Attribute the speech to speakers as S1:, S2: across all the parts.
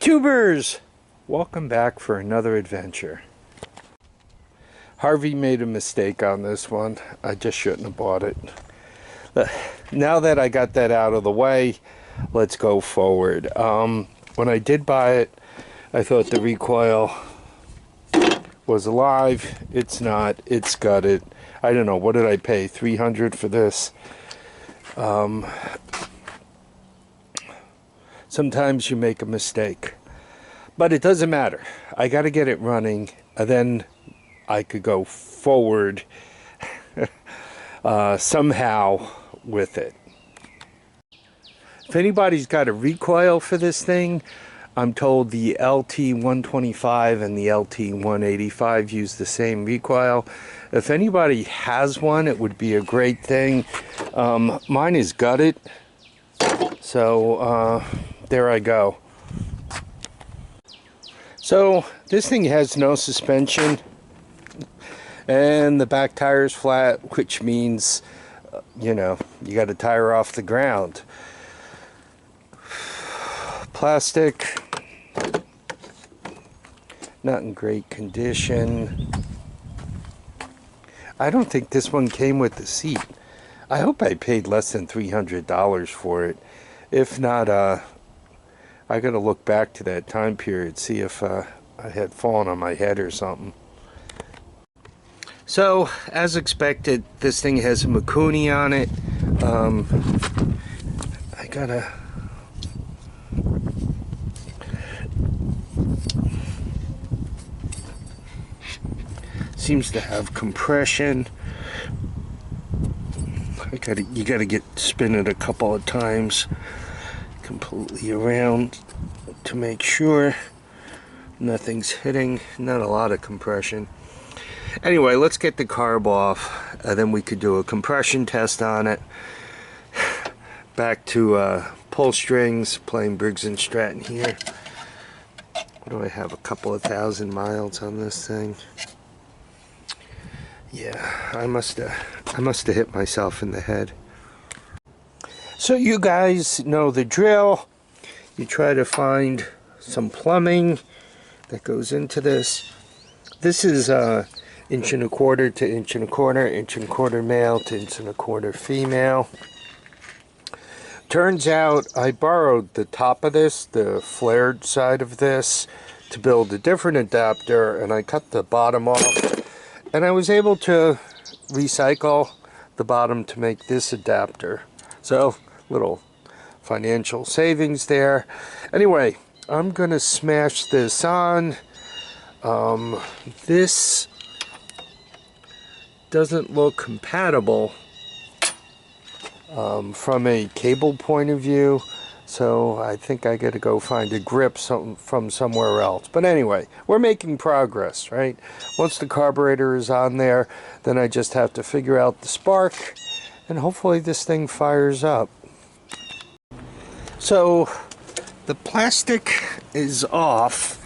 S1: YouTubers, welcome back for another adventure. Harvey made a mistake on this one. I just shouldn't have bought it. Now that I got that out of the way, let's go forward. When I did buy it, I thought the recoil was alive. It's not. It's gutted. I don't know, what did I pay? $300 for this. Sometimes you make a mistake, but it doesn't matter. I got to get it running, and then I could go forward somehow with it. If anybody's got a recoil for this thing, I'm told the LT125 and the LT185 use the same recoil. If anybody has one, it would be a great thing. Mine is gutted, so there I go. So this thing has no suspension, and the back tire is flat, which means, you know, you got a tire off the ground. Plastic, not in great condition. I don't think this one came with the seat. I hope I paid less than $300 for it. If not, I gotta look back to that time period, see if I had fallen on my head or something. So, as expected, this thing has a Mikuni on it. I gotta... Seems to have compression. You gotta spin it a couple of times completely around to make sure nothing's hitting. Not a lot of compression. Anyway, let's get the carb off, and then we could do a compression test on it. Back to pull strings, playing Briggs & Stratton here. What do I have? A couple of thousand miles on this thing. Yeah, I must have hit myself in the head. So you guys know the drill. You try to find some plumbing that goes into this. This is 1.25 inches to 1.25 inches, 1.25 inches male to 1.25 inches female. Turns out I borrowed the top of this, the flared side of this, to build a different adapter, and I cut the bottom off. And I was able to recycle the bottom to make this adapter. So, little financial savings there. Anyway, I'm going to smash this on. This doesn't look compatible from a cable point of view. So I think I got to go find a grip from somewhere else. But anyway, we're making progress, right? Once the carburetor is on there, then I just have to figure out the spark, and hopefully this thing fires up. So the plastic is off,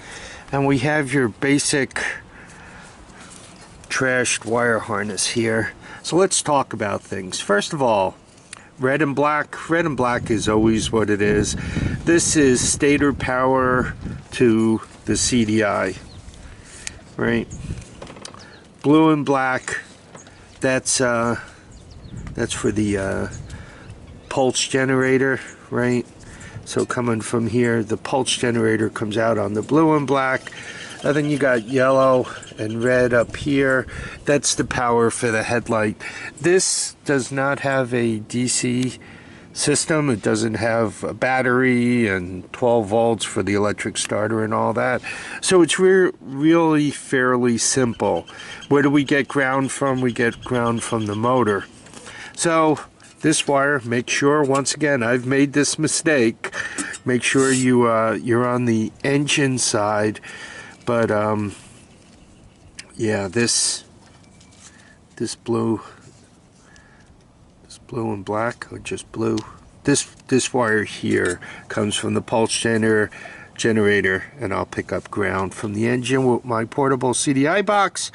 S1: and we have your basic trashed wire harness here. So let's talk about things. First of all, red and black. Red and black is always what it is. This is stator power to the CDI, right? Blue and black, that's for the pulse generator, right? So coming from here, the pulse generator comes out on the blue and black. And then you got yellow and red up here. That's the power for the headlight. This does not have a DC system. It doesn't have a battery and 12 volts for the electric starter and all that. So it's really fairly simple. Where do we get ground from? We get ground from the motor. So this wire, make sure, once again, I've made this mistake. Make sure you're on the engine side. But yeah, this blue and black, or just blue. This wire here comes from the pulse generator, and I'll pick up ground from the engine with my portable CDI box,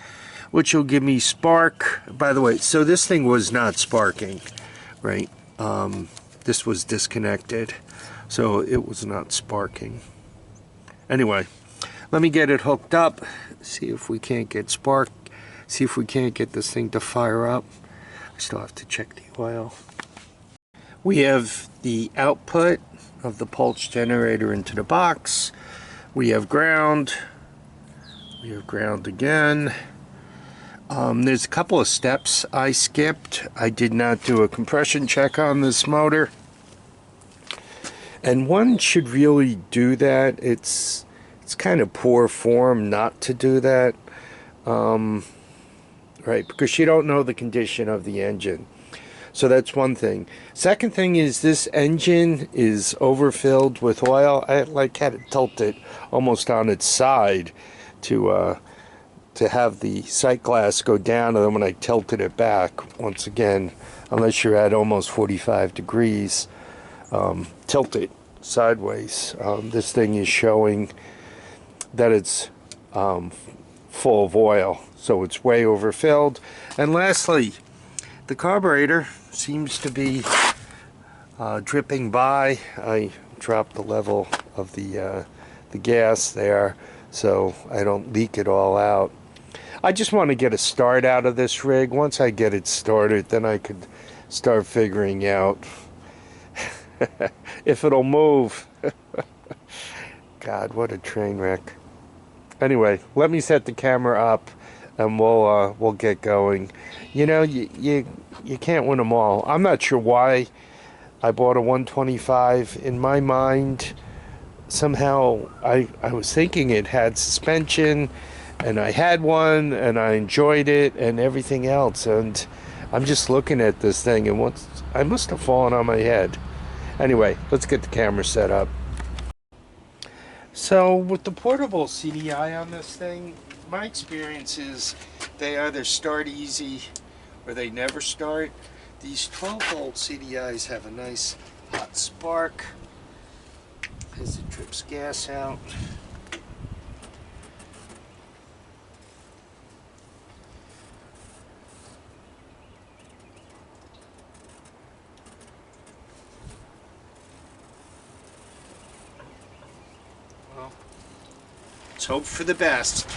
S1: which will give me spark. By the way, so this thing was not sparking, right? This was disconnected, so it was not sparking. Anyway, let me get it hooked up, see if we can't get spark, see if we can't get this thing to fire up. I still have to check the oil. We have the output of the pulse generator into the box. We have ground. We have ground again. There's a couple of steps I skipped. I did not do a compression check on this motor. And one should really do that. It's kind of poor form not to do that. Right, because you don't know the condition of the engine. So that's one thing. Second thing is this engine is overfilled with oil. I had it tilted almost on its side to have the sight glass go down, and then when I tilted it back, once again, unless you're at almost 45 degrees, tilt it sideways, this thing is showing that it's full of oil, so it's way overfilled. And lastly, the carburetor seems to be dripping by. I dropped the level of the gas there so I don't leak it all out. I just want to get a start out of this rig. Once I get it started, then I could start figuring out if it'll move. God, what a train wreck. Anyway, let me set the camera up and we'll get going. You know, you can't win them all. I'm not sure why I bought a 125. In my mind, somehow I was thinking it had suspension, and I had one and I enjoyed it and everything else, and I'm just looking at this thing and I must have fallen on my head. Anyway, let's get the camera set up. So with the portable CDI on this thing, my experience is they either start easy or they never start. These 12-volt CDIs have a nice hot spark as it drips gas out. Well, let's hope for the best.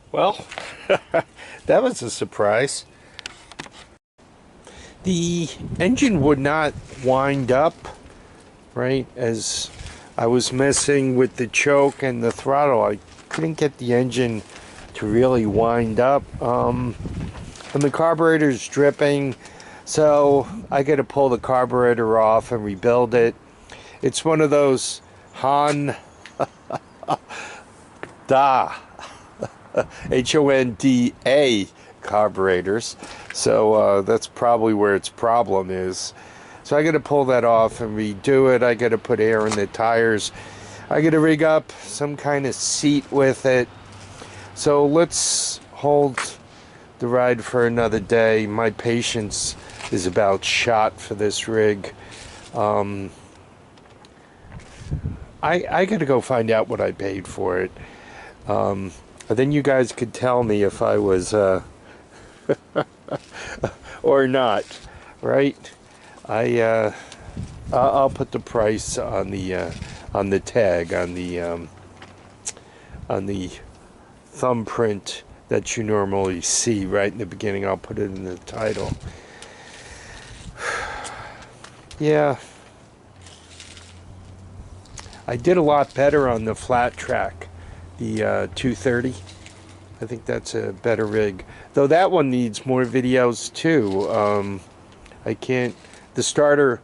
S1: Well, that was a surprise. The engine would not wind up, right, as I was messing with the choke and the throttle. I couldn't get the engine to really wind up. And the carburetor's dripping, so I got to pull the carburetor off and rebuild it. It's one of those Honda Honda carburetors, so that's probably where its problem is. So I got to pull that off and redo it. I got to put air in the tires. I got to rig up some kind of seat with it. So let's hold the ride for another day. My patience is about shot for this rig. I got to go find out what I paid for it. Then you guys could tell me if I was or not, right? I'll put the price on the tag on the thumbprint that you normally see right in the beginning. I'll put it in the title. Yeah, I did a lot better on the flat track, the 230. I think that's a better rig, though that one needs more videos too. I can't, the starter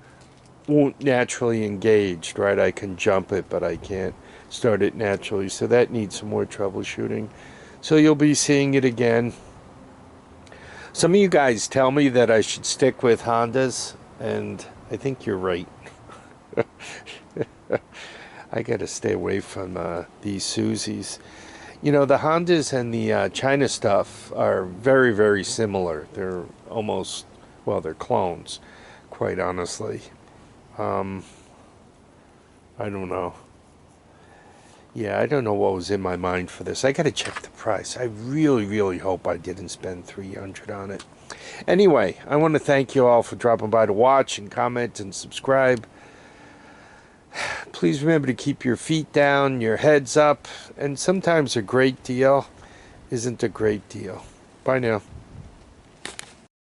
S1: won't naturally engage, right? I can jump it, but I can't start it naturally, so that needs some more troubleshooting. So you'll be seeing it again. Some of you guys tell me that I should stick with Hondas, and I think you're right. I gotta stay away from these Suzis. You know, the Hondas and the China stuff are very, very similar. They're almost, well, they're clones, quite honestly. I don't know. Yeah, I don't know what was in my mind for this. I gotta check the price. I really, really hope I didn't spend $300 on it. Anyway, I want to thank you all for dropping by to watch and comment and subscribe. Please remember to keep your feet down, your heads up, and sometimes a great deal isn't a great deal. Bye now.